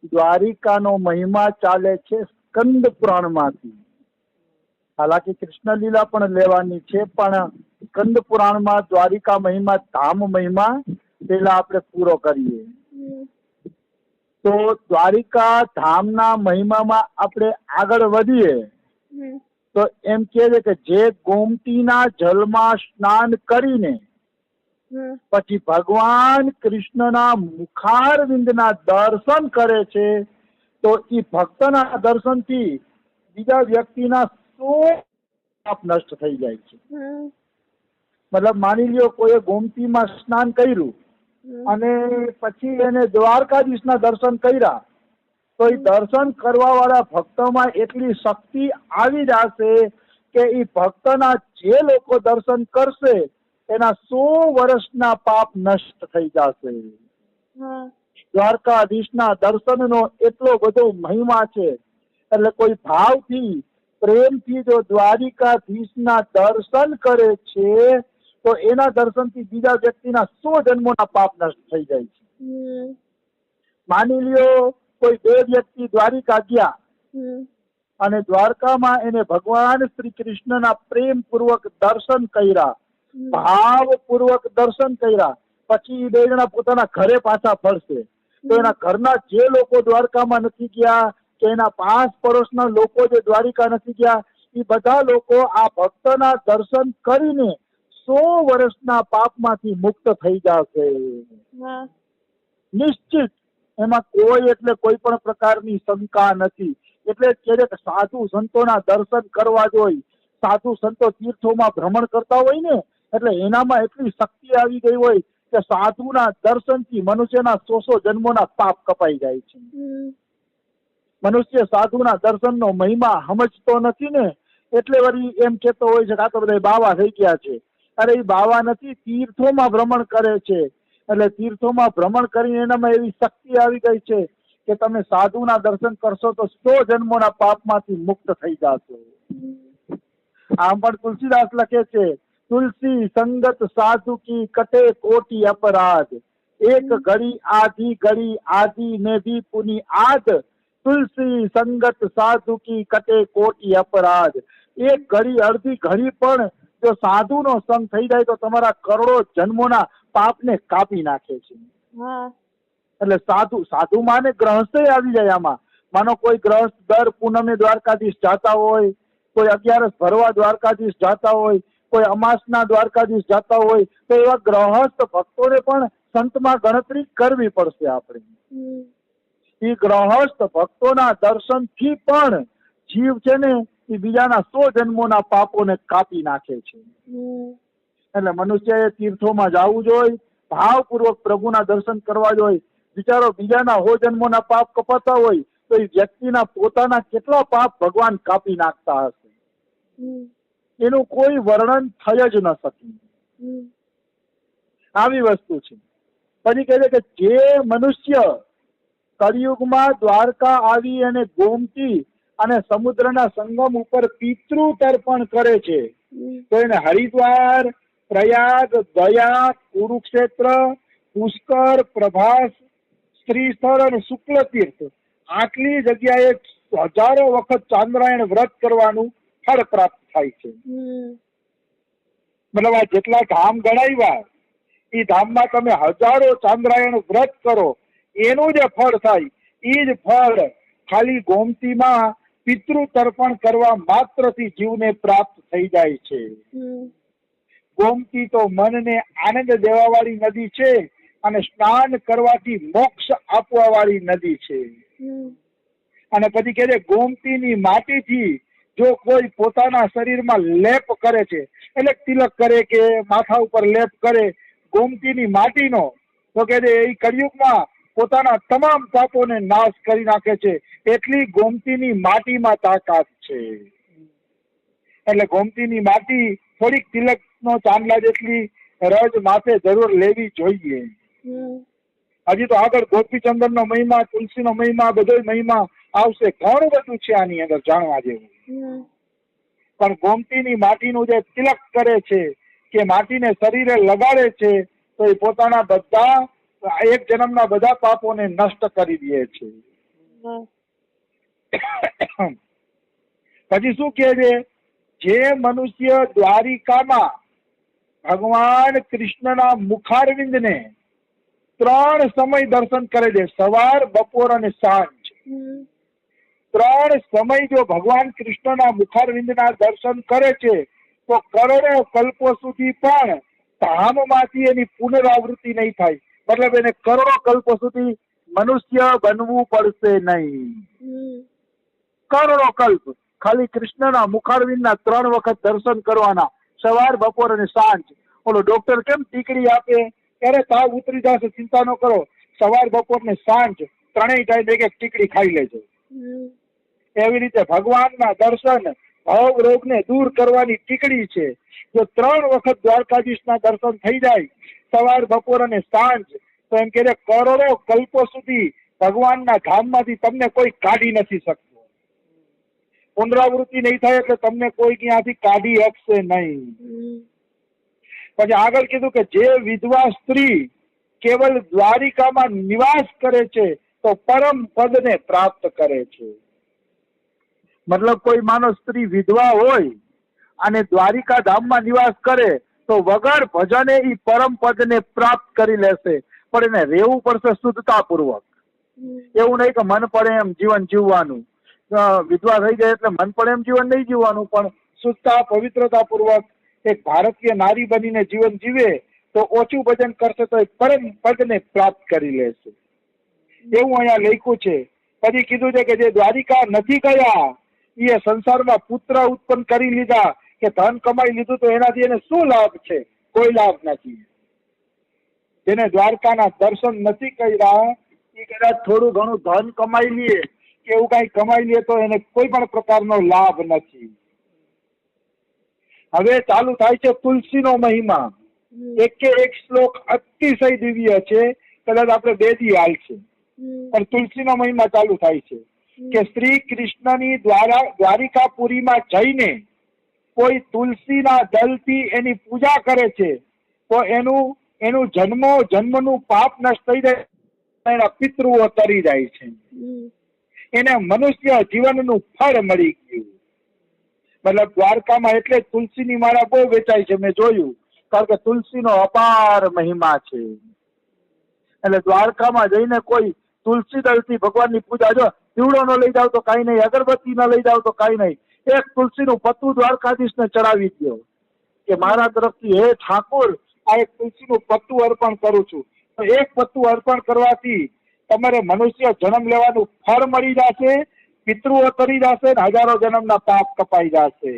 દ્વારિકાનો મહિમા ચાલે છે સ્કંદ પુરાણમાંથી. હાલાકી કૃષ્ણ લીલા પણ લેવાની છે, પણ સ્કંદ પુરાણમાં દ્વારિકા મહિમા, ધામ મહિમા પેલા આપણે પૂરો કરીએ. તો દ્વારિકા ધામના મહિમામાં આપણે આગળ વધીએ તો એમ કહે છે કે જે ગોમતીના જલમાં સ્નાન કરીને પછી ભગવાન કૃષ્ણના મુખારવિંદના દર્શન કરે છે તો એ ભક્તના દર્શનથી બીજા વ્યક્તિના 100 પાપ નષ્ટ થઈ જાય છે. મતલબ માની લ્યો કોઈ ગોમતીમાં સ્નાન કર્યું અને પછી એને દ્વારકાધીશના દર્શન કર્યા તો એ દર્શન કરવા વાળા ભક્તોમાં એટલી શક્તિ આવી જશે કે એ ભક્તના જે લોકો દર્શન કરશે એના 100 વર્ષના પાપ નષ્ટ થઈ જશે. દ્વારકાધીશના દર્શનનો એટલો બધો મહિમા છે. એટલે કોઈ ભાવથી પ્રેમથી જો દ્વારિકાધીશના દર્શન કરે છે તો એના દર્શનથી બીજા વ્યક્તિના 100 જન્મોના પાપ નષ્ટ થઈ જાય છે. માની લ્યો કોઈ 2 વ્યક્તિ દ્વારિકા ગયા અને દ્વારકામાં એને ભગવાન શ્રી કૃષ્ણના પ્રેમ પૂર્વક દર્શન કર્યા, ભાવપૂર્વક દર્શન કર્યા, પછી એ 2 જણા પોતાના ઘરે પાછા ફરશે તો એના ઘરના જે લોકો દ્વારકામાં નથી ગયા કે એના પાસ પડોશના લોકો જે દ્વારિકા નથી ગયા એ બધા લોકો આ ભક્તના દર્શન કરીને 100 વર્ષના પાપમાંથી મુક્ત થઈ જશે નિશ્ચિત. એમાં કોઈ એટલે કોઈ પણ પ્રકારની શંકા નથી. એટલે કે સાધુ સંતોના દર્શન કરવા જોઈએ. સાધુ સંતો તીર્થોમાં ભ્રમણ કરતા હોય ને એટલે એનામાં એટલી શક્તિ આવી ગઈ હોય કે સાધુના દર્શનથી મનુષ્યના 100 જન્મોના પાપ કપાઈ જાય છે. મનુષ્ય સાધુના દર્શનનો મહિમા સમજતો નથી ને એટલે વળી એમ કહેતો હોય છે કે આ તો બધા બાવા થઈ ગયા છે. અરે એ બાવા નથી, તીર્થોમાં ભ્રમણ કરે છે. એટલે તીર્થોમાં ભ્રમણ કરીને એનામાં એવી શક્તિ આવી ગઈ છે કે તમે સાધુના દર્શન કરશો તો 100 જન્મોના પાપમાંથી મુક્ત થઈ જશો. આમ પણ તુલસીદાસ લખે છે, તુલસી સંગત સાધુ કી કટે કોટી અપરાધ, એક ઘડી આધી ને भी पुनि आद, તુલસી સંગત સાધુ કી કટે કોટી અપરાધ. એક ઘડી અડધી ઘડી પણ જો સાધુનો સંગ થઈ જાય તો તમારા કરોડો જન્મોના પાપને કાપી નાખે છે. એટલે સાધુ માને ગ્રહસ્થ આવી જાય આમાં. માનો કોઈ ગ્રહસ્થ દર પૂનમે દ્વારકાધીશ જાતા હોય, કોઈ 11 ભરવા દ્વારકાધીશ જાતા હોય, કોઈ અમાસના દ્વારકાધીશ જાતા હોય તો એવા ગ્રહસ્થ ભક્તોને પણ સંતમાં ગણતરી કરવી પડશે આપણે. એ ગ્રહસ્થ ભક્તોના દર્શનથી પણ જીવ છે ને એ બીજાના 100 જન્મોના પાપોને કાપી નાખે છે. એટલે મનુષ્યએ તીર્થોમાં જવું જોઈએ, ભાવપૂર્વક પ્રભુના દર્શન કરવા જોઈએ. વિચારો બીજાના 100 જન્મોના પાપ કપાતા હોય તો એ વ્યક્તિના પોતાના કેટલા પાપ ભગવાન કાપી નાખતા હશે એનું કોઈ વર્ણન થઈ જ ન શકે. આવી વસ્તુ છે. પછી કહે છે કે જે મનુષ્ય કળિયુગમાં દ્વારકા આવી અને ગોમતી અને સમુદ્રના સંગમ ઉપર પિતૃ તર્પણ કરે છે તો એને હરિદ્વાર, પ્રયાગ, ગયા, કુરુક્ષેત્ર, પુષ્કર, પ્રભાસ, શ્રીસ્થળ અને શુક્લ તીર્થ આટલી જગ્યાએ 1000 વખત ચાંદ્રાયણ વ્રત કરવાનું ફળ પ્રાપ્ત થાય છે. મતલબ આ જેટલા ધામ ગણાવ્યા એ ધામમાં તમે 1000 ચાંદ્રાયણ વ્રત કરો એનું જે ફળ થાય એ જ ફળ ખાલી ગોમતીમાં પિતૃ તર્પણ કરવા માત્રથી જીવને પ્રાપ્ત થઈ જાય છે. ગોમતી તો મનને આનંદ દેવા વાળી નદી છે અને સ્નાન કરવાથી મોક્ષ આપવા વાળી નદી છે. અને પછી કહે છે ગોમતીની માટીથી જો કોઈ પોતાના શરીરમાં લેપ કરે છે એટલે તિલક કરે કે માથા ઉપર લેપ કરે ગોમતીની માટીનો તો કહે છે એ કળિયુગમાં પોતાના તમામ પાપોને નાશ કરી નાખે છે. એટલી ગોમતીની માટીમાં તાકાત છે. એટલે ગોમતીની માટી થોડીક તિલકનો ચાંદલા જેટલી રજ માથે જરૂર લેવી જોઈએ. હજી તો આગળ ગોપીચંદનનો મહિમા, તુલસીનો મહિમા, બધો મહિમા આવશે. ઘણું બધું છે આની અંદર જાણવા જેવું. પણ ગોમતીની માટીનું જે તિલક કરે છે કે માટીને શરીરે લગાડે છે તો એ પોતાના બધા એક જન્મના બધા પાપોને નષ્ટ કરી દે છે. પછી શું કહે છે, જે મનુષ્ય દ્વારિકામાં ભગવાન કૃષ્ણના મુખારવિંદને 3 સમય દર્શન કરે છે, સવાર, બપોર અને સાંજ, 3 સમય જો ભગવાન કૃષ્ણના મુખારવિંદના દર્શન કરે છે તો કરોડો કલ્પો સુધી પણ ધામમાંથી એની પુનરાવૃત્તિ નહીં થાય. મતલબ એને કરોડો કલ્પો સુધી મનુષ્ય બનવું પડશે નહીં. કરોડો કલ્પ ખાલી કૃષ્ણના મુખારવિંદના 3 વખત દર્શન કરવાના, સવાર, બપોર અને સાંજ. ઓલો ડોક્ટર કેમ ટીકડી આપે, ત્યારે તાવ ઉતરી જશે, ચિંતા ન કરો, સવાર, બપોર ને સાંજ 3 ટાઈમ એક ટીકડી ખાઈ લેજો. એવી રીતે ભગવાનના દર્શન ભવ રોગને દૂર કરવાની ટીકડી છે. જો 3 વખત દ્વારકાધીશના દર્શન થઈ જાય, સવાર, બપોર અને સાંજ, તો એમ કે કરોડો કલ્પો સુધી ભગવાનના ધામમાંથી તમને કોઈ કાઢી નથી શકતું. પુનરાવૃત્તિ નહીં થાય એટલે તમને કોઈ ત્યાંથી કાઢી શકશે નહીં. પછી આગળ કીધું કે જે વિધવા સ્ત્રી કેવલ દ્વારિકામાં નિવાસ કરે છે તો પરમ પદને પ્રાપ્ત કરે છે. મતલબ કોઈ માનો સ્ત્રી વિધવા હોય અને દ્વારિકા ધામમાં નિવાસ કરે તો વગર ભજને એ પરમ પદને પ્રાપ્ત કરી લેશે. પણ એને રહેવું પડશે શુદ્ધતા પૂર્વક. એવું નહીં કે મન પડે એમ જીવન જીવવાનું. વિધવા થઈ જાય એટલે મન પડે એમ જીવન નહીં જીવવાનું, પણ શુદ્ધતા, પવિત્રતા પૂર્વક એક ભારતીય નારી બનીને જીવન જીવે તો ઓછું ભજન કરશે તો એક પરમ પદને પ્રાપ્ત કરી લેશે. એવું અહીંયા લખ્યું છે. પછી કીધું છે કે જે દ્વારિકા નથી ગયા એ સંસારમાં પુત્ર ઉત્પન્ન કરી લીધા કે ધન કમાઈ લીધું તો એનાથી એને શું લાભ છે? કોઈ લાભ નથી. જેને દ્વારકાના દર્શન નથી કર્યા એ કદાચ થોડું ઘણું ધન કમાઈ લે કે એવું કઈ કમાઈ લે તો એને કોઈ પણ પ્રકારનો લાભ નથી. હવે ચાલુ થાય છે તુલસીનો મહિમા. એક શ્લોક અતિશય દિવ્ય છે, કદાચ આપણે 2 દી હાલશે, પણ તુલસીનો મહિમા ચાલુ થાય છે કે શ્રી કૃષ્ણની દ્વારિકાપુરીમાં જઈને કોઈ તુલસીના દલથી એની પૂજા કરે છે તો એનું જન્મનું પાપ નષ્ટ થઈ જાય, એના પિતૃઓ તરી જાય છે, એને મનુષ્ય જીવનનું ફળ મળી ગયું. મતલબ દ્વારકામાં એટલે તુલસીની માળા બહુ વેચાય છે, મેં જોયું, કારણ કે તુલસીનો અપાર મહિમા છે. એટલે દ્વારકામાં જઈને કોઈ તુલસી દળથી ભગવાનની પૂજા, જો દીવડો ન લઈ જાવ તો કઈ નહીં, અગરબત્તી ન લઈ જાવ તો કઈ નહીં, એક તુલસીનું પત્તું દ્વારકાધીશને ચડાવી દો કે મારા તરફથી હે ઠાકોર આ એક તુલસીનું પત્તું અર્પણ કરું છું. તો એક પત્તું અર્પણ કરવાથી તમારે મનુષ્ય જન્મ લેવાનું ફળ મળી જશે, પિતૃઓ તરી જશે, હજારો જન્મના પાપ કપાઈ જશે.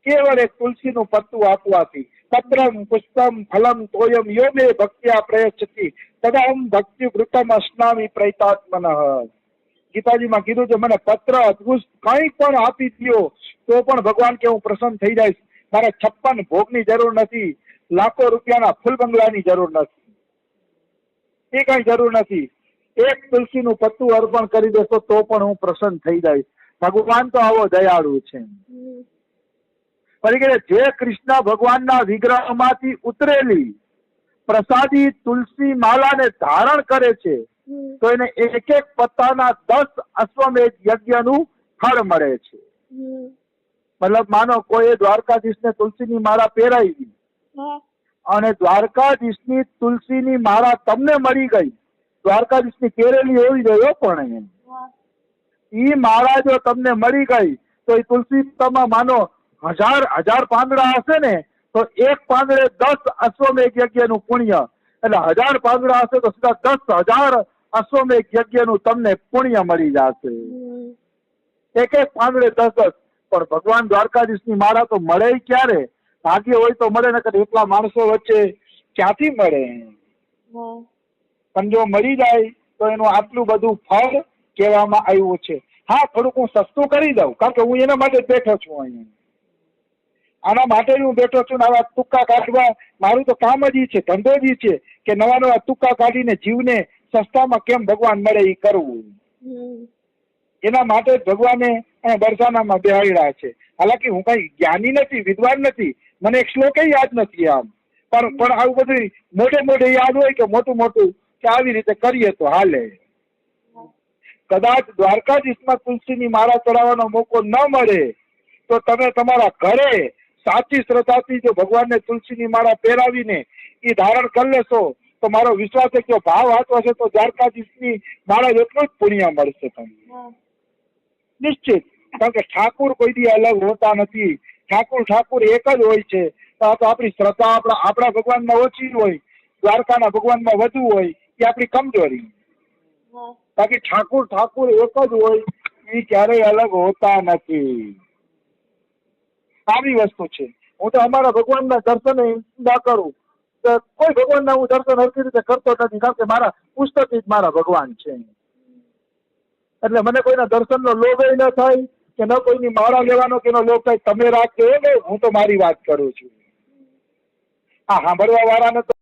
કેવળ એક તુલસીનું પત્તું આપવાથી. પત્રમ પુષ્પમ ફલમ તોયમ યો મે ભક્ત્યા પ્રયચ્છતિ તદાહમ ભક્તિ વૃતમ અસ્નામિ પ્રૈતાત્મનઃ. ગીતાજીમાં કીધું છે મને પત્ર, પુષ્પ કંઈ પણ આપી દો તો પણ ભગવાન કે હું પ્રસન્ન થઈ જઈશ. મારે 56 ભોગની જરૂર નથી, લાખો રૂપિયાના ફૂલ બંગલાની જરૂર નથી, એ કઈ જરૂર નથી. એક તુલસીનું પત્તું અર્પણ કરી દેશો તો પણ હું પ્રસન્ન થઈ જઈશ. ભગવાન તો આવો દયાળુ છે. જે કૃષ્ણ ભગવાનના વિગ્રહમાંથી ઉતરેલી પ્રસાદી તુલસી માલાને ધારણ કરે છે તો એને એક પત્તાના 10 અશ્વમેધ યજ્ઞનું ફળ મળે છે. મતલબ માનો કોઈ દ્વારકાધીશને તુલસીની માળા પહેરાવી અને દ્વારકાધીશની તુલસીની માળા તમને મળી ગઈ, દ્વારકાધીશની પહેરેલી હોવી જોઈએ, પણ ઈ માળા જો તમને મળી ગઈ તો એ તુલસી માનો 1000 પાંદડા હશે ને તો એક પાંદડે 10 અશ્વમેઘ યજ્ઞનું પુણ્ય, એટલે 1000 પાંદડા હશે તો સીધા 10,000 અશ્વમેઘ યજ્ઞનું તમને પુણ્ય મળી જશે. એક પાંદડે 10. પણ ભગવાન દ્વારકાધીશની માળા તો મળે ક્યારે? ભાગ્ય હોય તો મળે, નકર એટલા માણસો વચ્ચે ક્યાંથી મળે? પણ જો મળી જાય તો એનું આટલું બધું ફળ કહેવામાં આવ્યું છે. હા, થોડુંક હું સસ્તું કરી દઉં, કારણ કે હું એના માટે બેઠો છું. અહીંયા આના માટે હું બેઠો છું. આવા તુક્કા કાઢવા મારું તો કામ જ છે, ધંધો જ છે કે નવા નવા તુક્કા કાઢીને જીવને સસ્તામાં કેમ ભગવાન મળે એ કરવું. એના માટે ભગવાને બરસાનામાં બેહાડ્યા છે. હાલાકી હું કઈ જ્ઞાની નથી, વિદ્વાન નથી, મને એક શ્લોક યાદ નથી આમ, પણ આવું બધું મોઢે યાદ હોય કે મોટું કે આવી રીતે કરીએ તો હાલે. કદાચ દ્વારકાધીશમાં તુલસીની માળા ચડાવવાનો મોકો ન મળે તો તમે તમારા ઘરે સાચી શ્રદ્ધાથી જો ભગવાનને તુલસીની માળા પહેરાવીને એ ધારણ કરી લેશો તો મારો વિશ્વાસ છે કે ભાવ વાંચવો છે તો દ્વારકાધીશની માળા જેટલું જ પુણ્ય મળશે તમને નિશ્ચિત. કારણ કે ઠાકુર કોઈ દી અલગ હોતા નથી. ઠાકુર એક જ હોય છે. તો આપણી શ્રદ્ધા આપણા ભગવાનમાં ઓછી હોય, દ્વારકાના ભગવાનમાં વધુ હોય, એ આપણી કમજોરી. બાકી ઠાકુર એક જ હોય, એ ક્યારેય અલગ હોતા નથી. આવી વસ્તુ છે. હું તો અમારા ભગવાનના દર્શન ના કરું તો કોઈ ભગવાનના હું દર્શન હરખી રીતે કરતો નથી, કારણ કે મારા પુસ્તકી જ મારા ભગવાન છે. એટલે મને કોઈના દર્શનનો લોભ ન થાય કે ન કોઈની માળા લેવાનો કે એનો લોભ થાય. તમે રાખજો ને, હું તો મારી વાત કરું છું. આ સાંભળવા વાળાને તો